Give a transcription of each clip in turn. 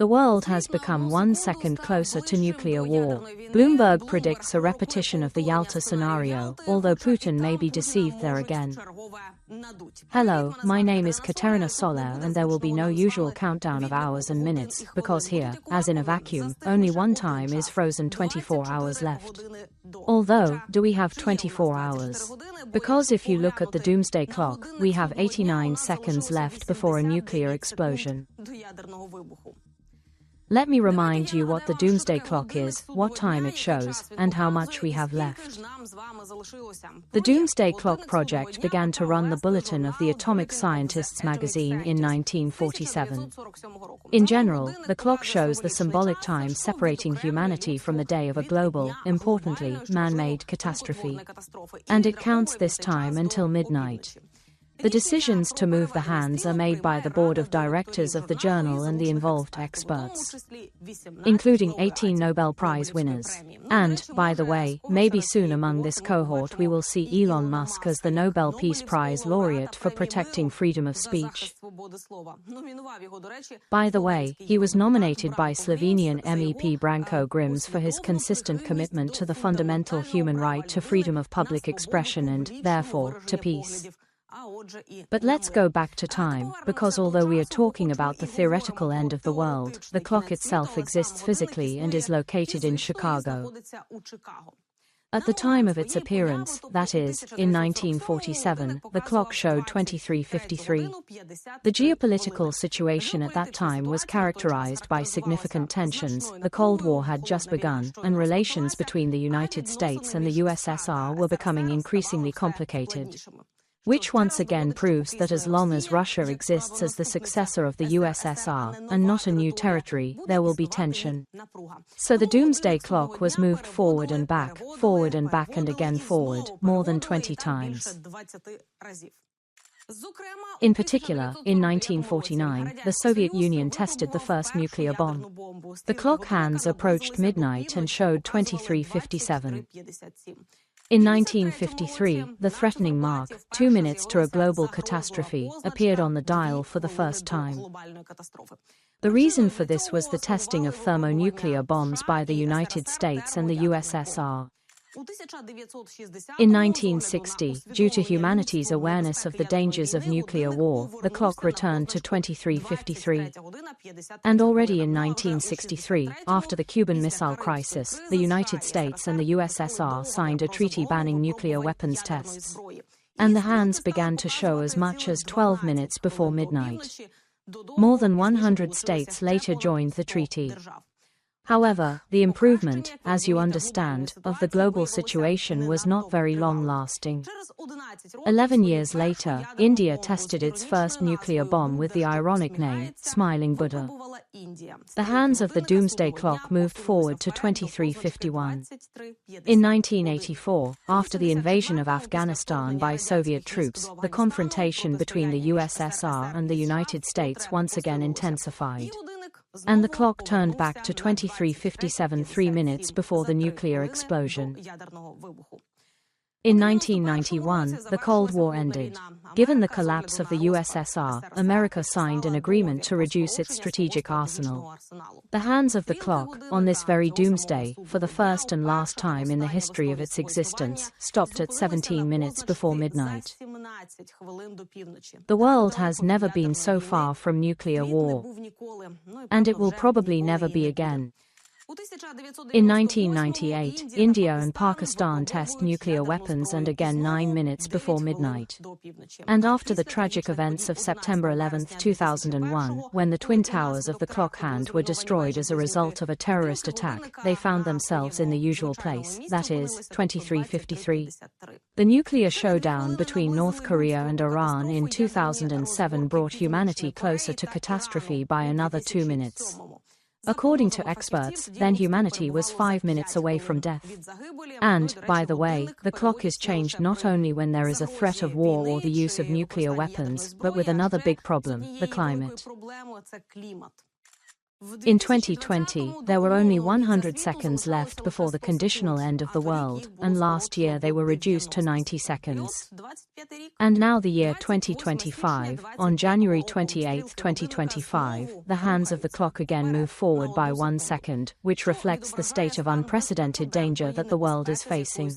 The world has become 1 second closer to nuclear war. Bloomberg predicts a repetition of the Yalta scenario, although Putin may be deceived there again. Hello, my name is Katerina Soler, and there will be no usual countdown of hours and minutes, because here, as in a vacuum, only one time is frozen: 24 hours left. Although, do we have 24 hours? Because if you look at the Doomsday Clock, we have 89 seconds left before a nuclear explosion. Let me remind you what the Doomsday Clock is, what time it shows, and how much we have left. The Doomsday Clock project began to run the Bulletin of the Atomic Scientists magazine in 1947. In general, the clock shows the symbolic time separating humanity from the day of a global, importantly, man-made catastrophe. And it counts this time until midnight. The decisions to move the hands are made by the board of directors of the journal and the involved experts, including 18 Nobel Prize winners. And, by the way, maybe soon among this cohort we will see Elon Musk as the Nobel Peace Prize laureate for protecting freedom of speech. By the way, he was nominated by Slovenian MEP Branko Grims for his consistent commitment to the fundamental human right to freedom of public expression and, therefore, to peace. But let's go back to time, because although we are talking about the theoretical end of the world, the clock itself exists physically and is located in Chicago. At the time of its appearance, that is, in 1947, the clock showed 23:53. The geopolitical situation at that time was characterized by significant tensions. The Cold War had just begun, and relations between the United States and the USSR were becoming increasingly complicated. Which once again proves that as long as Russia exists as the successor of the USSR, and not a new territory, there will be tension. So the Doomsday Clock was moved forward and back, and again forward, more than 20 times. In particular, in 1949, the Soviet Union tested the first nuclear bomb. The clock hands approached midnight and showed 23:57. In 1953, the threatening mark, 2 minutes to a global catastrophe, appeared on the dial for the first time. The reason for this was the testing of thermonuclear bombs by the United States and the USSR. In 1960, due to humanity's awareness of the dangers of nuclear war, the clock returned to 23:53. And already in 1963, after the Cuban Missile Crisis, the United States and the USSR signed a treaty banning nuclear weapons tests. And the hands began to show as much as 12 minutes before midnight. More than 100 states later joined the treaty. However, the improvement, as you understand, of the global situation was not very long-lasting. 11 years later, India tested its first nuclear bomb with the ironic name, Smiling Buddha. The hands of the Doomsday Clock moved forward to 23:51. In 1984, after the invasion of Afghanistan by Soviet troops, the confrontation between the USSR and the United States once again intensified. And the clock turned back to 23:57, 3 minutes before the nuclear explosion. In 1991, the Cold War ended. Given the collapse of the USSR, America signed an agreement to reduce its strategic arsenal. The hands of the clock, on this very doomsday, for the first and last time in the history of its existence, stopped at 17 minutes before midnight. The world has never been so far from nuclear war. And it will probably never be again. In 1998, India and Pakistan test nuclear weapons, and again 9 minutes before midnight. And after the tragic events of September 11, 2001, when the twin towers of the clock hand were destroyed as a result of a terrorist attack, they found themselves in the usual place, that is, 23:53. The nuclear showdown between North Korea and Iran in 2007 brought humanity closer to catastrophe by another 2 minutes. According to experts, then humanity was 5 minutes away from death. And, by the way, the clock is changed not only when there is a threat of war or the use of nuclear weapons, but with another big problem, the climate. In 2020, there were only 100 seconds left before the conditional end of the world, and last year they were reduced to 90 seconds. And now the year 2025, on January 28, 2025, the hands of the clock again move forward by 1 second, which reflects the state of unprecedented danger that the world is facing.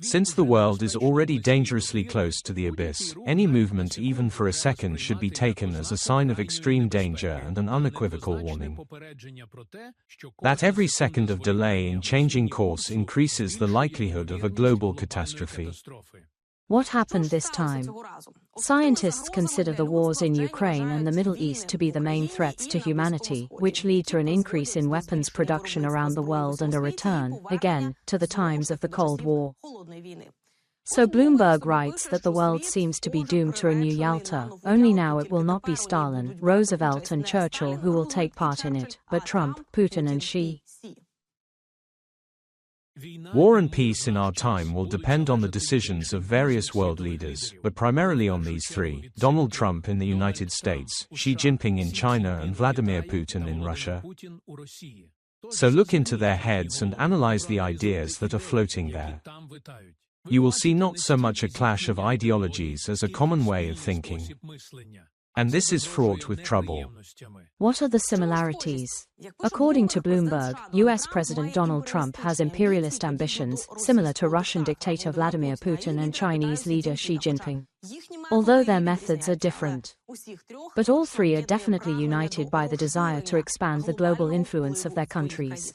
Since the world is already dangerously close to the abyss, any movement even for a second should be taken as a sign of extreme danger and an unequivocal warning. That every second of delay in changing course increases the likelihood of a global catastrophe. What happened this time? Scientists consider the wars in Ukraine and the Middle East to be the main threats to humanity, which lead to an increase in weapons production around the world and a return, again, to the times of the Cold War. So Bloomberg writes that the world seems to be doomed to a new Yalta, only now it will not be Stalin, Roosevelt and Churchill who will take part in it, but Trump, Putin and Xi. War and peace in our time will depend on the decisions of various world leaders, but primarily on these three: Donald Trump in the United States, Xi Jinping in China and Vladimir Putin in Russia. So look into their heads and analyze the ideas that are floating there. You will see not so much a clash of ideologies as a common way of thinking. And this is fraught with trouble. What are the similarities? According to Bloomberg, US President Donald Trump has imperialist ambitions, similar to Russian dictator Vladimir Putin and Chinese leader Xi Jinping. Although their methods are different. But all three are definitely united by the desire to expand the global influence of their countries.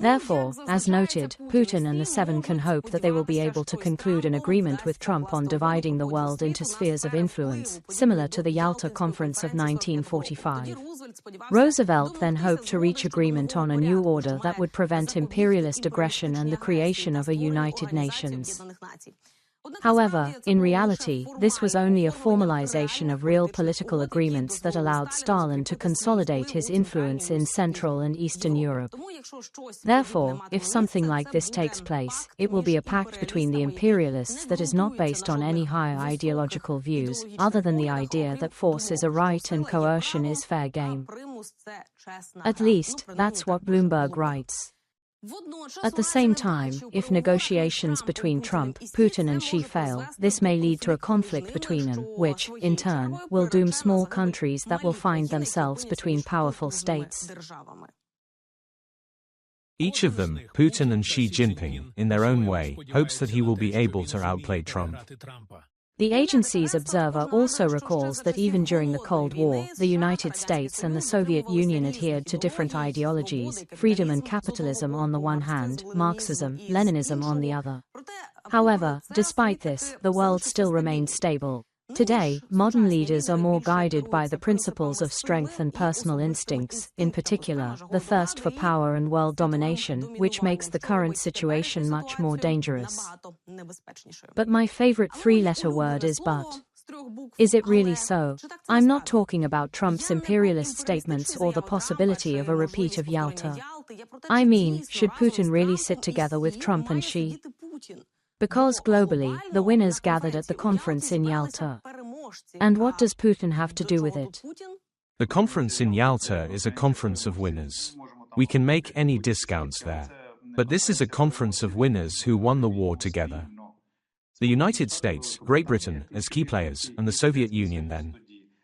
Therefore, as noted, Putin and the Seven can hope that they will be able to conclude an agreement with Trump on dividing the world into spheres of influence, similar to the Yalta Conference of 1945. Roosevelt then hoped to reach agreement on a new order that would prevent imperialist aggression and the creation of a United Nations. However, in reality, this was only a formalization of real political agreements that allowed Stalin to consolidate his influence in Central and Eastern Europe. Therefore, if something like this takes place, it will be a pact between the imperialists that is not based on any higher ideological views, other than the idea that force is a right and coercion is fair game. At least, that's what Bloomberg writes. At the same time, if negotiations between Trump, Putin and Xi fail, this may lead to a conflict between them, which, in turn, will doom small countries that will find themselves between powerful states. Each of them, Putin and Xi Jinping, in their own way, hopes that he will be able to outplay Trump. The agency's observer also recalls that even during the Cold War, the United States and the Soviet Union adhered to different ideologies: freedom and capitalism on the one hand, Marxism, Leninism on the other. However, despite this, the world still remained stable. Today, modern leaders are more guided by the principles of strength and personal instincts, in particular, the thirst for power and world domination, which makes the current situation much more dangerous. But my favorite three-letter word is but. Is it really so? I'm not talking about Trump's imperialist statements or the possibility of a repeat of Yalta. I mean, should Putin really sit together with Trump and Xi? Because globally, the winners gathered at the conference in Yalta. And what does Putin have to do with it? The conference in Yalta is a conference of winners. We can make any discounts there. But this is a conference of winners who won the war together. The United States, Great Britain, as key players, and the Soviet Union then.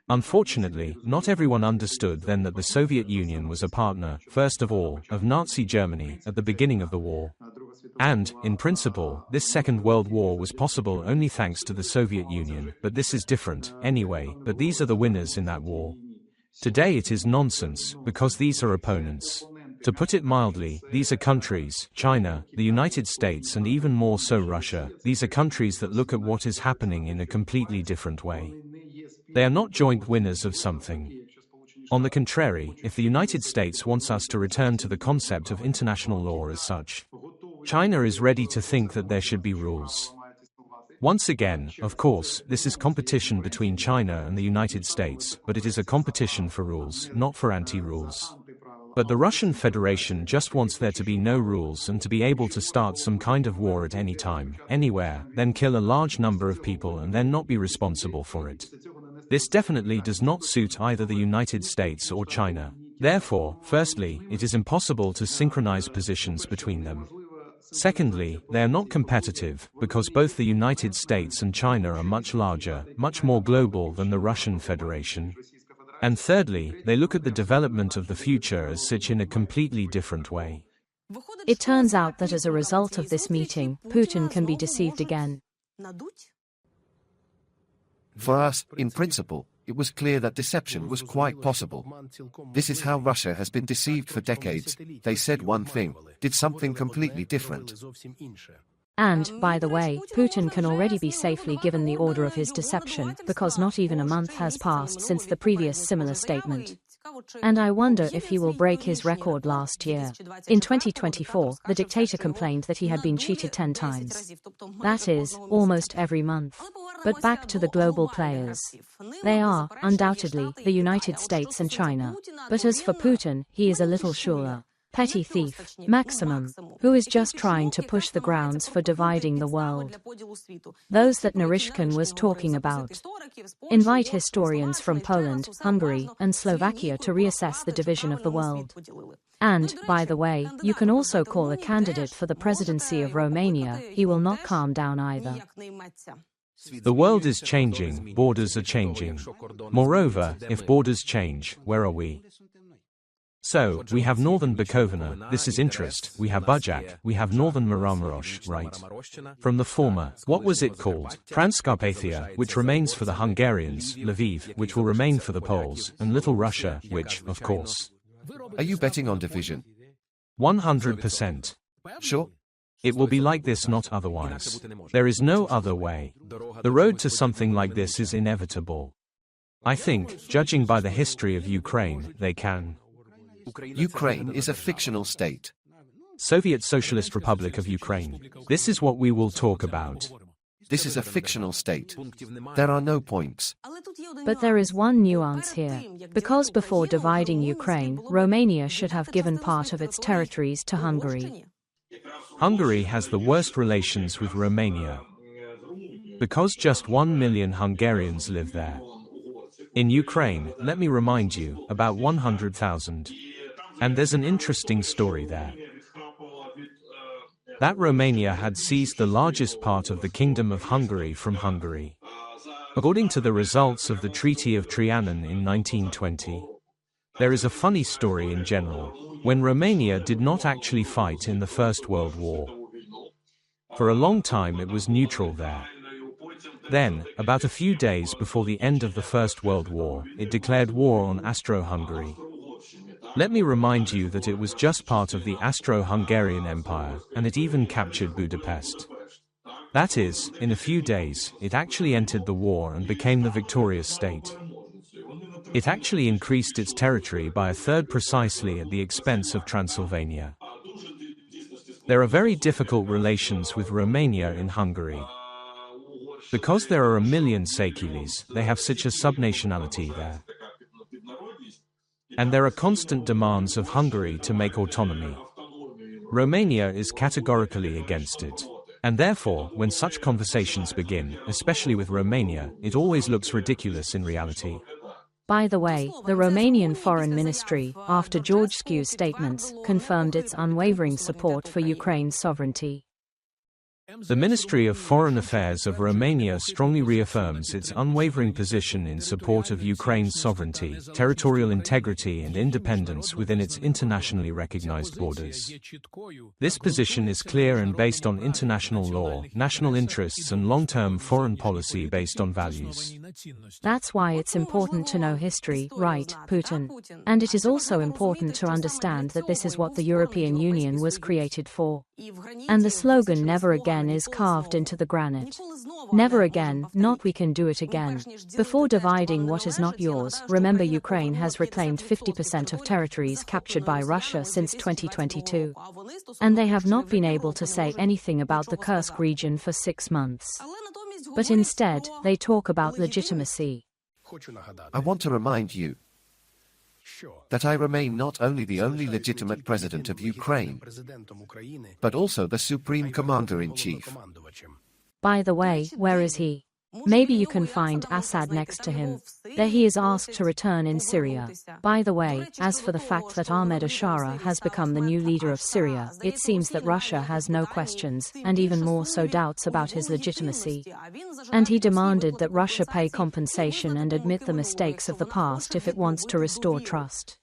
Unfortunately, not everyone understood then that the Soviet Union was a partner, first of all, of Nazi Germany at the beginning of the war. And, in principle, this Second World War was possible only thanks to the Soviet Union, but this is different, anyway, but these are the winners in that war. Today it is nonsense, because these are opponents. To put it mildly, these are countries, China, the United States and even more so Russia, these are countries that look at what is happening in a completely different way. They are not joint winners of something. On the contrary, if the United States wants us to return to the concept of international law as such, China is ready to think that there should be rules. Once again, of course, this is competition between China and the United States, but it is a competition for rules, not for anti-rules. But the Russian Federation just wants there to be no rules and to be able to start some kind of war at any time, anywhere, then kill a large number of people and then not be responsible for it. This definitely does not suit either the United States or China. Therefore, firstly, it is impossible to synchronize positions between them. Secondly, they are not competitive, because both the United States and China are much larger, much more global than the Russian Federation. And thirdly, they look at the development of the future as such in a completely different way. It turns out that as a result of this meeting, Putin can be deceived again. For us, in principle, it was clear that deception was quite possible. This is how Russia has been deceived for decades. They said one thing, did something completely different. And, by the way, Putin can already be safely given the order of his deception, because not even a month has passed since the previous similar statement. And I wonder if he will break his record last year. In 2024, the dictator complained that he had been cheated 10 times. That is, almost every month. But back to the global players. They are, undoubtedly, the United States and China. But as for Putin, he is a little surer. Petty thief, maximum, who is just trying to push the grounds for dividing the world. Those that Narishkin was talking about. Invite historians from Poland, Hungary, and Slovakia to reassess the division of the world. And, by the way, you can also call a candidate for the presidency of Romania, he will not calm down either. The world is changing, borders are changing. Moreover, if borders change, where are we? So, we have northern Bukovina, this is interest, we have Bujak, we have northern Maramurosh, right? From the former, what was it called? Transcarpathia, which remains for the Hungarians, Lviv, which will remain for the Poles, and Little Russia, which, of course. Are you betting on division? 100%. Sure. It will be like this, not otherwise. There is no other way. The road to something like this is inevitable. I think, judging by the history of Ukraine, they can. Ukraine is a fictional state. Soviet Socialist Republic of Ukraine. This is what we will talk about. This is a fictional state. There are no points. But there is one nuance here. Because before dividing Ukraine, Romania should have given part of its territories to Hungary. Hungary has the worst relations with Romania. Because just 1 million Hungarians live there. In Ukraine, let me remind you, about 100,000. And there's an interesting story there. That Romania had seized the largest part of the Kingdom of Hungary from Hungary. According to the results of the Treaty of Trianon in 1920. There is a funny story in general, when Romania did not actually fight in the First World War. For a long time it was neutral there. Then, about a few days before the end of the First World War, it declared war on Austro-Hungary. Let me remind you that it was just part of the Austro-Hungarian Empire, and it even captured Budapest. That is, in a few days, it actually entered the war and became the victorious state. It actually increased its territory by a third precisely at the expense of Transylvania. There are very difficult relations with Romania in Hungary. Because there are 1 million Seychilis, they have such a subnationality there. And there are constant demands of Hungary to make autonomy. Romania is categorically against it. And therefore, when such conversations begin, especially with Romania, it always looks ridiculous in reality. By the way, the Romanian Foreign Ministry, after George Skew's statements, confirmed its unwavering support for Ukraine's sovereignty. The Ministry of Foreign Affairs of Romania strongly reaffirms its unwavering position in support of Ukraine's sovereignty, territorial integrity and independence within its internationally recognized borders. This position is clear and based on international law, national interests and long-term foreign policy based on values. That's why it's important to know history, right, Putin? And it is also important to understand that this is what the European Union was created for. And the slogan "Never again" is carved into the granite. Never again, not we can do it again. Before dividing what is not yours, remember Ukraine has reclaimed 50% of territories captured by Russia since 2022. And they have not been able to say anything about the Kursk region for 6 months. But instead, they talk about legitimacy. I want to remind you that I remain not only the only legitimate president of Ukraine, but also the supreme commander-in-chief. By the way, where is he? Maybe you can find Assad next to him. There he is asked to return in Syria. By the way, as for the fact that Ahmed Ashara has become the new leader of Syria, it seems that Russia has no questions, and even more so doubts about his legitimacy. And he demanded that Russia pay compensation and admit the mistakes of the past if it wants to restore trust.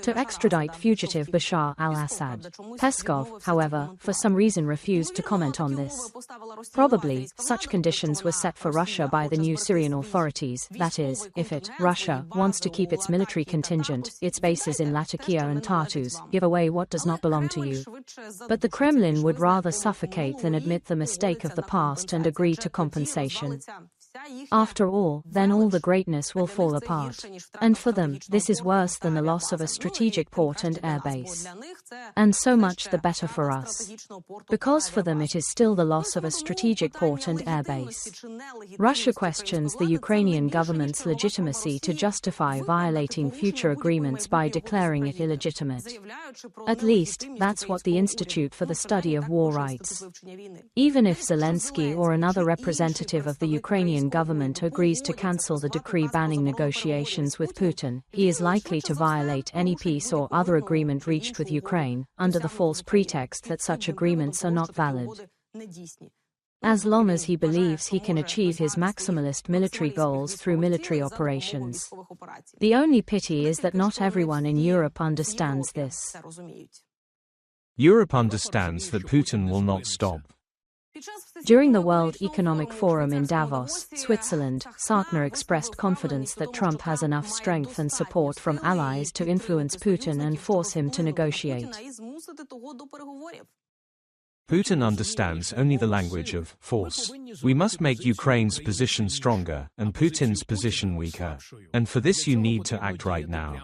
To extradite fugitive Bashar al-Assad. Peskov, however, for some reason refused to comment on this. Probably, such conditions were set for Russia by the new Syrian authorities, that is, if it, Russia, wants to keep its military contingent, its bases in Latakia and Tartus, give away what does not belong to you. But the Kremlin would rather suffocate than admit the mistake of the past and agree to compensation. After all, then all the greatness will fall apart. And for them, this is worse than the loss of a strategic port and air base. And so much the better for us. Because for them it is still the loss of a strategic port and air base. Russia questions the Ukrainian government's legitimacy to justify violating future agreements by declaring it illegitimate. At least, that's what the Institute for the Study of War writes. Even if Zelensky or another representative of the Ukrainian government agrees to cancel the decree banning negotiations with Putin, he is likely to violate any peace or other agreement reached with Ukraine, under the false pretext that such agreements are not valid. As long as he believes he can achieve his maximalist military goals through military operations. The only pity is that not everyone in Europe understands this. Europe understands that Putin will not stop. During the World Economic Forum in Davos, Switzerland, Sartner expressed confidence that Trump has enough strength and support from allies to influence Putin and force him to negotiate. Putin understands only the language of force. We must make Ukraine's position stronger and Putin's position weaker. And for this you need to act right now.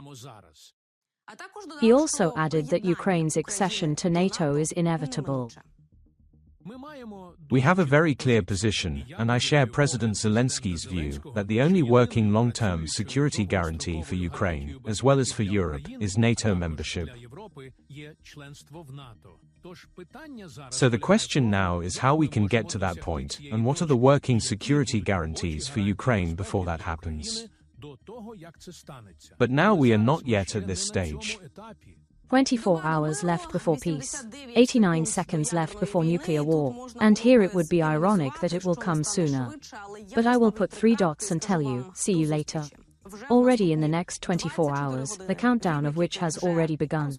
He also added that Ukraine's accession to NATO is inevitable. We have a very clear position, and I share President Zelensky's view, that the only working long-term security guarantee for Ukraine, as well as for Europe, is NATO membership. So the question now is how we can get to that point, and what are the working security guarantees for Ukraine before that happens. But now we are not yet at this stage. 24 hours left before peace, 89 seconds left before nuclear war, and here it would be ironic that it will come sooner. But I will put 3 dots and tell you, see you later. Already in the next 24 hours, the countdown of which has already begun.